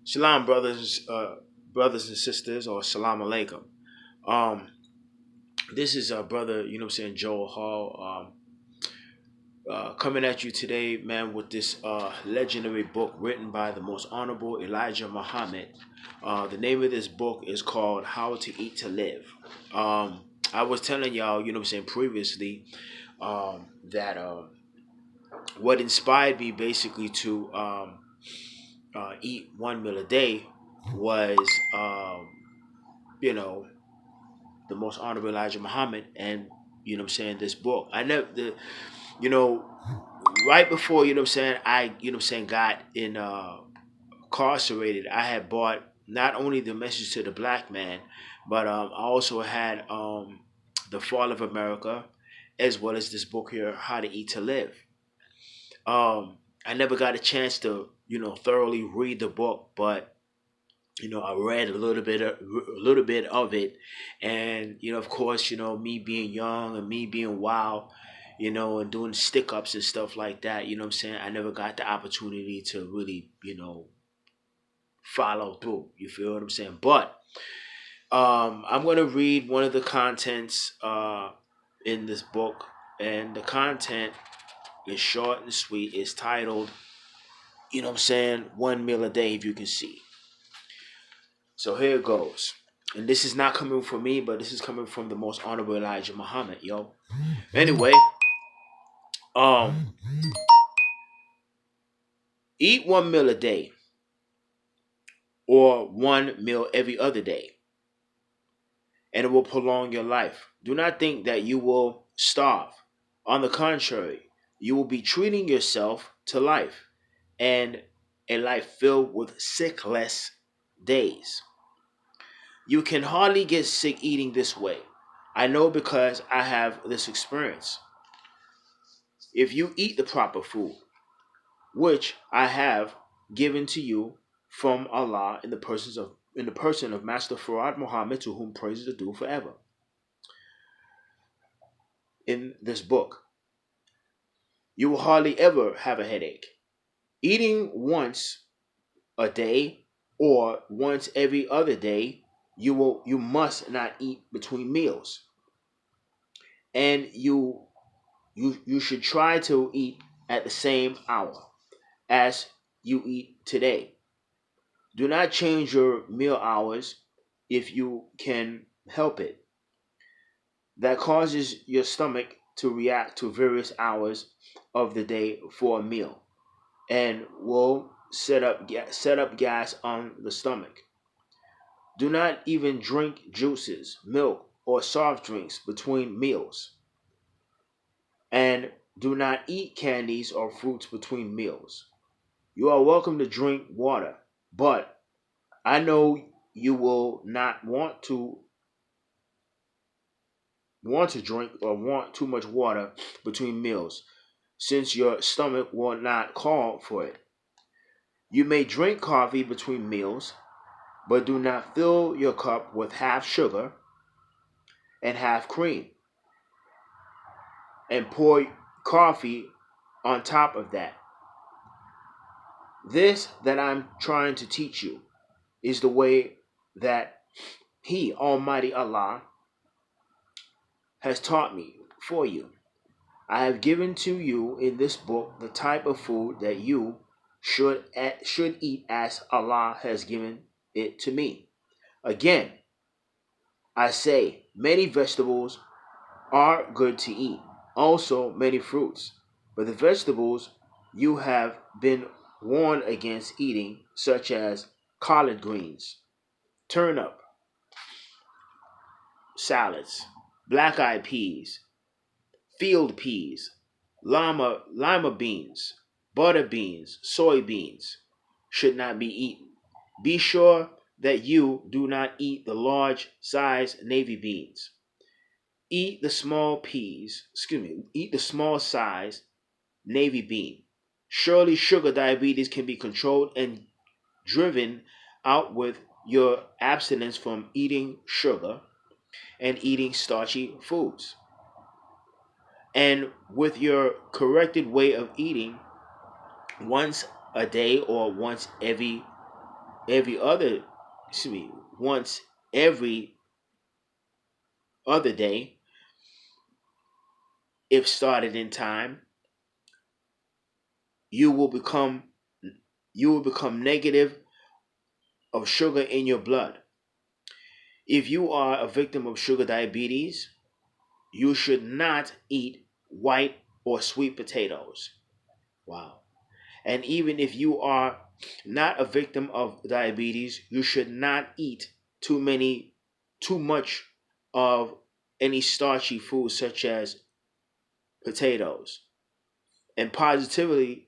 Shalom, brothers and sisters, or Shalom Alaikum. Um, this is brother, Joel Hall, coming at you today, man, with this legendary book written by the most honorable Elijah Muhammad. The name of this book is called How to Eat to Live. I was telling y'all, previously, that what inspired me basically to eat one meal a day was, you know, the most honorable Elijah Muhammad, and this book. I never the you know right before I got in incarcerated. I had bought not only the Message to the Black Man, but I also had the Fall of America, as well as this book here, How to Eat to Live. I never got a chance to thoroughly read the book, but I read a little bit of it, and of course, me being young and me being wild, and doing stick ups and stuff like that. I never got the opportunity to really, follow through. You feel what I'm saying? But I'm gonna read one of the contents in this book, and the content is short and sweet. It's titled, One Meal a Day, if you can see. So here it goes. And this is not coming from me, but this is coming from the most honorable Elijah Muhammad, yo. Anyway, um, eat one meal a day or one meal every other day, and it will prolong your life. Do not think that you will starve. On the contrary, you will be treating yourself to life, and a life filled with sickless days. You can hardly get sick eating this way. I know because I have this experience. If you eat the proper food, which I have given to you from Allah in the person of Master Farad Muhammad, to whom praises are due forever, in this book, you will hardly ever have a headache. Eating once a day or once every other day, you must not eat between meals. And you should try to eat at the same hour as you eat today. Do not change your meal hours if you can help it. That causes your stomach to react to various hours of the day for a meal, and will set up gas on the stomach. Do not even drink juices, milk, or soft drinks between meals. And do not eat candies or fruits between meals. You are welcome to drink water, but I know you will not want to drink or want too much water between meals, since your stomach will not call for it. You may drink coffee between meals, but do not fill your cup with half sugar and half cream, and pour coffee on top of that. This that I'm trying to teach you is the way that He, Almighty Allah, has taught me for you. I have given to you in this book the type of food that you should eat as Allah has given it to me. Again, I say many vegetables are good to eat, also many fruits. But the vegetables you have been warned against eating, such as collard greens, turnip, salads, black eyed peas, field peas, lima beans, butter beans, soybeans, should not be eaten. Be sure that you do not eat the large size navy beans. Eat the small size navy bean. Surely sugar diabetes can be controlled and driven out with your abstinence from eating sugar and eating starchy foods. And with your corrected way of eating once a day or once every every other, excuse me, once every other day, if started in time, you will become negative of sugar in your blood. If you are a victim of sugar diabetes, you should not eat white or sweet potatoes. Wow. And even if you are not a victim of diabetes, you should not eat too much of any starchy foods such as potatoes. And positively,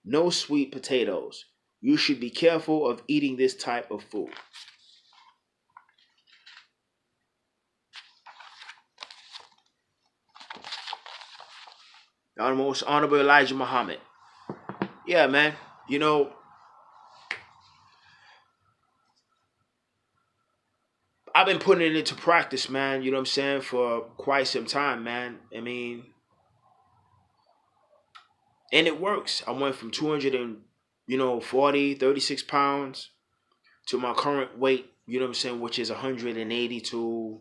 no sweet potatoes. You should be careful of eating this type of food. Our most honorable Elijah Muhammad. Yeah, man. You know, I've been putting it into practice, man. You know what I'm saying, for quite some time, man. I mean, and it works. I went from 200 and 36 pounds to my current weight. You know what I'm saying, which is 180 to,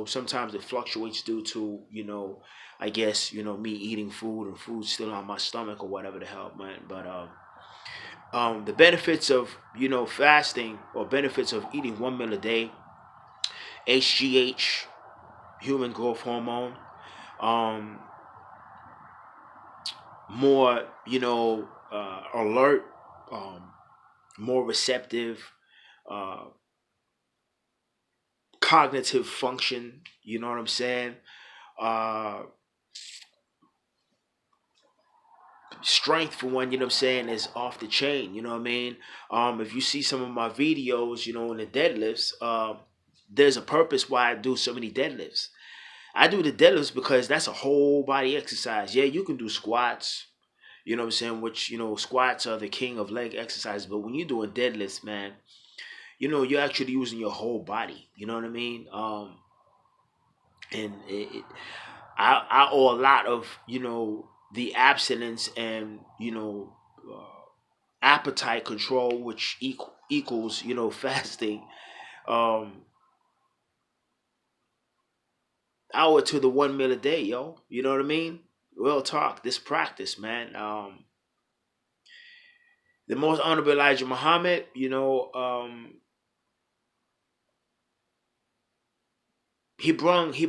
sometimes it fluctuates due to, I guess, me eating food and food still on my stomach or whatever the hell, man. But the benefits of fasting, or benefits of eating 1 meal a day, HGH, human growth hormone, um, more alert, um, more receptive, uh, cognitive function. You know what I'm saying? Uh, Strength, for one, you know what I'm saying, is off the chain. You know what I mean? If you see some of my videos, in the deadlifts, there's a purpose why I do so many deadlifts. I do the deadlifts because that's a whole body exercise. Yeah, you can do squats, you know what I'm saying, which, squats are the king of leg exercise. But when you're doing deadlifts, man, you're actually using your whole body. You know what I mean? And I owe a lot of, the abstinence and, appetite control, which equals, fasting. Um, I owe it to the 1 meal a day, yo. You know what I mean? Real talk. This practice, man. The most honorable Elijah Muhammad, he brung, you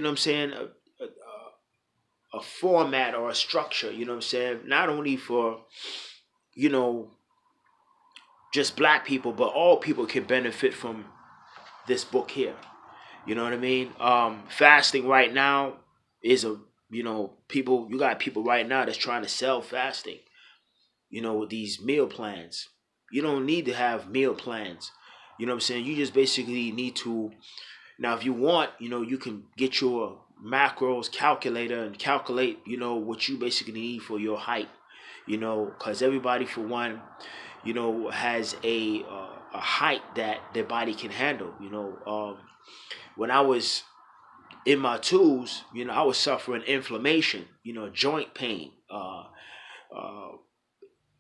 know what I'm saying, a format or a structure, you know what I'm saying, not only for, you know, just black people, but all people can benefit from this book here. You know what I mean? Fasting right now is a, people, you got people right now that's trying to sell fasting, with these meal plans. You don't need to have meal plans. You know what I'm saying? You just basically need to, now if you want, you can get your macros calculator and calculate, what you basically need for your height, because everybody, for one, has a height that their body can handle. When I was in my twos, I was suffering inflammation, joint pain, uh,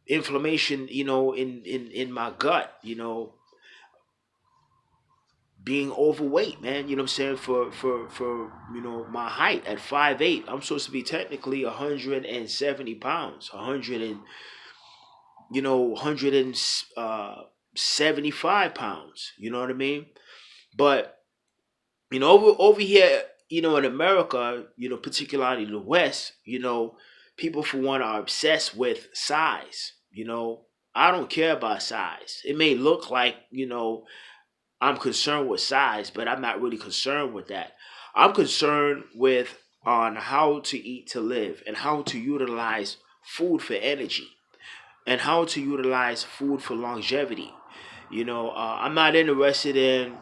inflammation, in my gut, being overweight, man. You know what I'm saying? For my height at 5'8", I'm supposed to be technically 170 pounds, 175 pounds. You know what I mean? But over here, in America, particularly the West, people, for one, are obsessed with size. I don't care about size. It may look like, I'm concerned with size, but I'm not really concerned with that. I'm concerned with on how to eat to live, and how to utilize food for energy, and how to utilize food for longevity. I'm not interested in,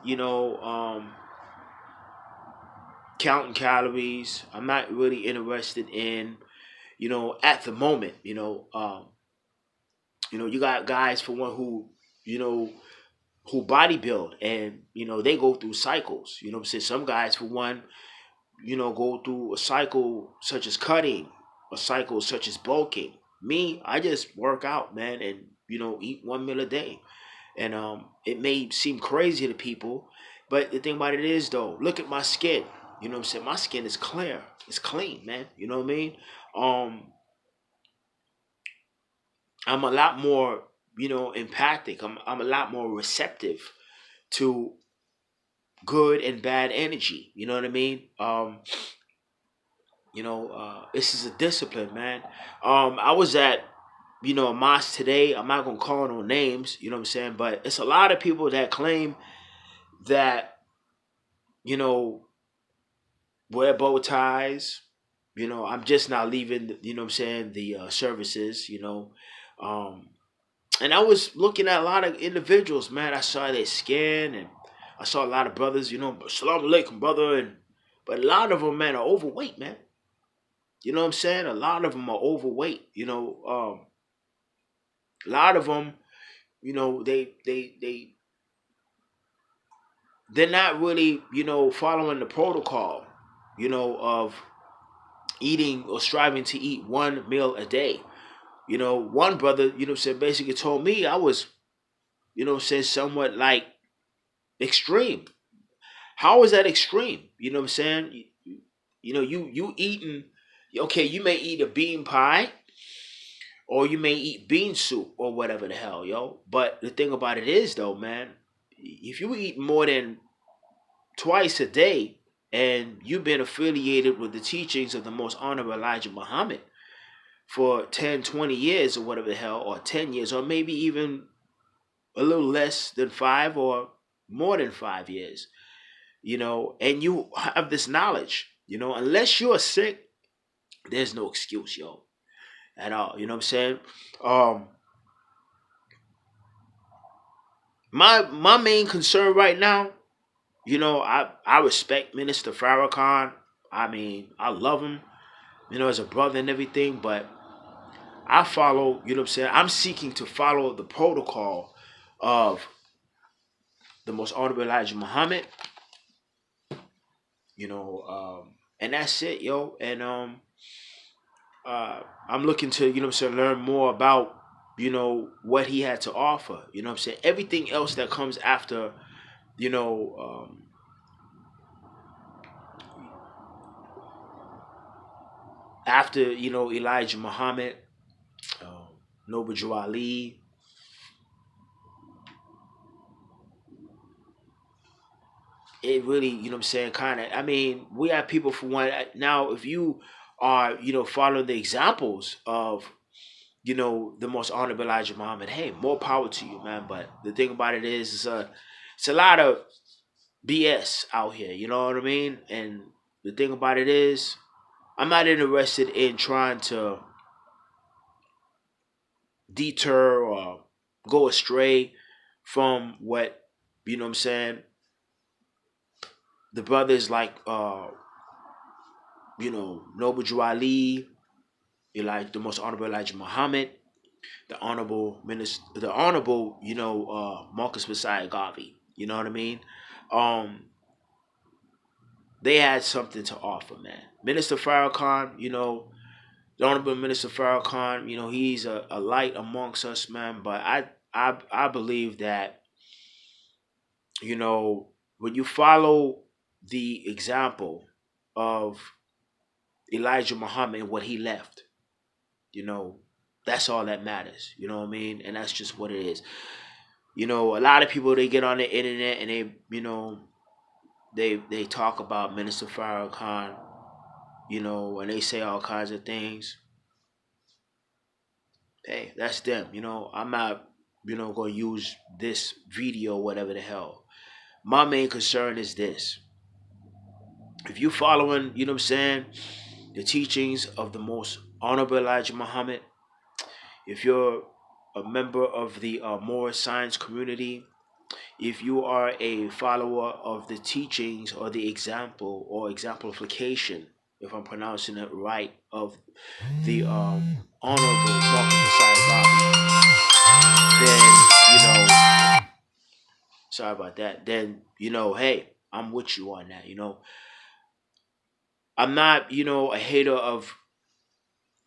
counting calories. I'm not really interested in, at the moment, you got guys, for one, you know, who bodybuild, and, they go through cycles. You know what I'm saying? Some guys, for one, go through a cycle such as cutting, a cycle such as bulking. Me, I just work out, man, and eat 1 meal a day. And it may seem crazy to people, but the thing about it is, though, look at my skin. You know what I'm saying? My skin is clear. It's clean, man. You know what I mean? Um, I'm a lot more, empathic. I'm a lot more receptive to good and bad energy. You know what I mean? This is a discipline, man. I was at, a mosque today. I'm not gonna call no names. You know what I'm saying? But it's a lot of people that claim that, you know, wear bow ties. I'm just not leaving. You know what I'm saying? The services. Um, and I was looking at a lot of individuals, man. I saw their skin, and I saw a lot of brothers. Salam alaikum, brother, and but a lot of them, man, are overweight, man. You know what I'm saying? A lot of them are overweight. A lot of them, they're not really, following the protocol, of eating or striving to eat 1 meal a day. One brother, said basically told me I was, said somewhat like extreme. How is that extreme? You know what I'm saying? You eating, okay, you may eat a bean pie or you may eat bean soup or whatever the hell, yo. But the thing about it is, though, man, if you eat more than twice a day and you've been affiliated with the teachings of the most honorable Elijah Muhammad for 10, 20 years or whatever the hell, or 10 years, or maybe even a little less than 5 or more than 5 years, and you have this knowledge, unless you're sick, there's no excuse, yo, at all. You know what I'm saying? Um, my main concern right now, I respect Minister Farrakhan. I mean, I love him, as a brother and everything, but I follow, you know what I'm saying? I'm seeking to follow the protocol of the most honorable Elijah Muhammad, and that's it, yo. And I'm looking to, learn more about, what he had to offer. You know what I'm saying? Everything else that comes after, you know, um, Elijah Muhammad, um, Noble Drew Ali, it really, what I'm saying, kind of, I mean, we have people for one. Now, if you are, following the examples of, the most honorable Elijah Muhammad, hey, more power to you, man. But the thing about it is, it's a lot of BS out here, you know what I mean? And the thing about it is, I'm not interested in trying to deter or go astray from what, what I'm saying, the brothers like, Noble Drew Ali, the most honorable Elijah Muhammad, the honorable, Marcus Messiah Garvey. You know what I mean? Um, they had something to offer, man. Minister Farrakhan, the honorable Minister Farrakhan, he's a light amongst us, man. But I believe that, when you follow the example of Elijah Muhammad and what he left, you know, that's all that matters. You know what I mean? And that's just what it is. A lot of people, they get on the internet and they, they talk about Minister Farrakhan, and they say all kinds of things. Hey, that's them. I'm not, going to use this video, whatever the hell. My main concern is this. If you following, what I'm saying, the teachings of the most honorable Elijah Muhammad, if you're a member of the Moorish science community, if you are a follower of the teachings or the example or exemplification, if I'm pronouncing it right, of the honorable Marcus Messiah Garvey, then, sorry about that, then, hey, I'm with you on that. I'm not, a hater of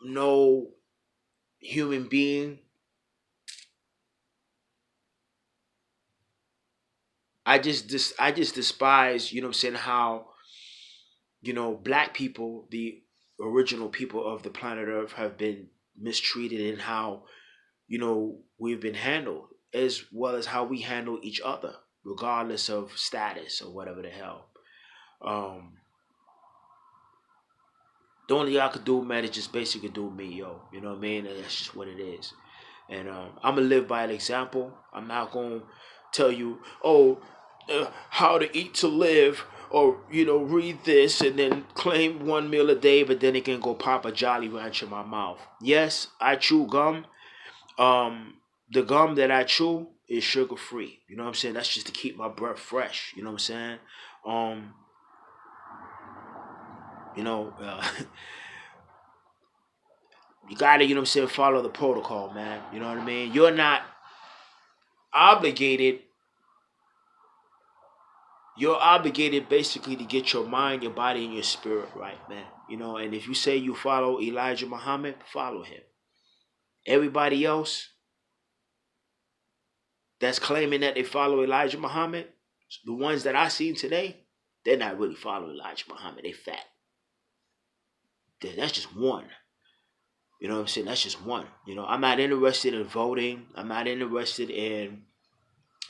no human being, I just despise, how, black people, the original people of the planet Earth, have been mistreated, and how, we've been handled, as well as how we handle each other, regardless of status or whatever the hell. Um, the only thing I could do, man, is just basically do me, yo. You know what I mean? And that's just what it is. And I'm gonna live by an example. I'm not gonna tell you, oh, how to eat to live, or read this and then claim one meal a day, but then it can go pop a Jolly Rancher in my mouth. Yes, I chew gum. The gum that I chew is sugar free. You know what I'm saying? That's just to keep my breath fresh. You know what I'm saying? Um, you know, you gotta, follow the protocol, man. You know what I mean? You're not obligated. You're obligated basically to get your mind, your body, and your spirit right, man. And if you say you follow Elijah Muhammad, follow him. Everybody else that's claiming that they follow Elijah Muhammad, the ones that I seen today, they're not really following Elijah Muhammad. They fat. That's just one. You know what I'm saying? That's just one. I'm not interested in voting. I'm not interested in,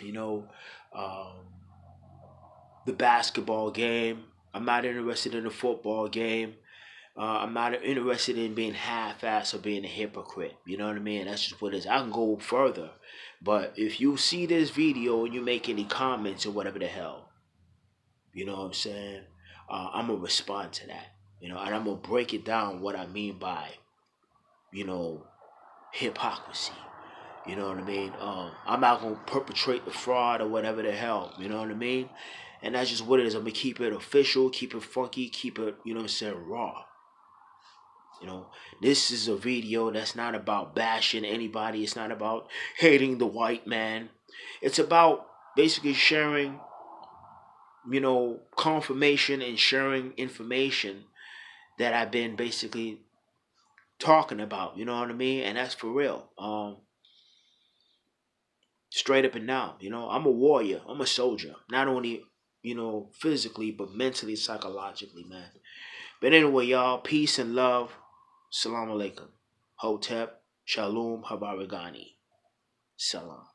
you know, um, the basketball game. I'm not interested in the football game. I'm not interested in being half-assed or being a hypocrite. You know what I mean? That's just what it is. I can go further. But if you see this video and you make any comments or whatever the hell, you know what I'm saying? I'm going to respond to that. And I'm going to break it down what I mean by, you know, hypocrisy. You know what I mean? I'm not going to perpetrate the fraud or whatever the hell. You know what I mean? And that's just what it is. I'm going to keep it official, keep it funky, keep it, raw. This is a video that's not about bashing anybody. It's not about hating the white man. It's about basically sharing, confirmation and sharing information that I've been basically talking about. You know what I mean? And that's for real. Straight up and down. I'm a warrior. I'm a soldier. Not only, physically, but mentally, psychologically, man. But anyway, y'all, peace and love. Salam alaikum. Hotep. Shalom. Habarigani. Salam.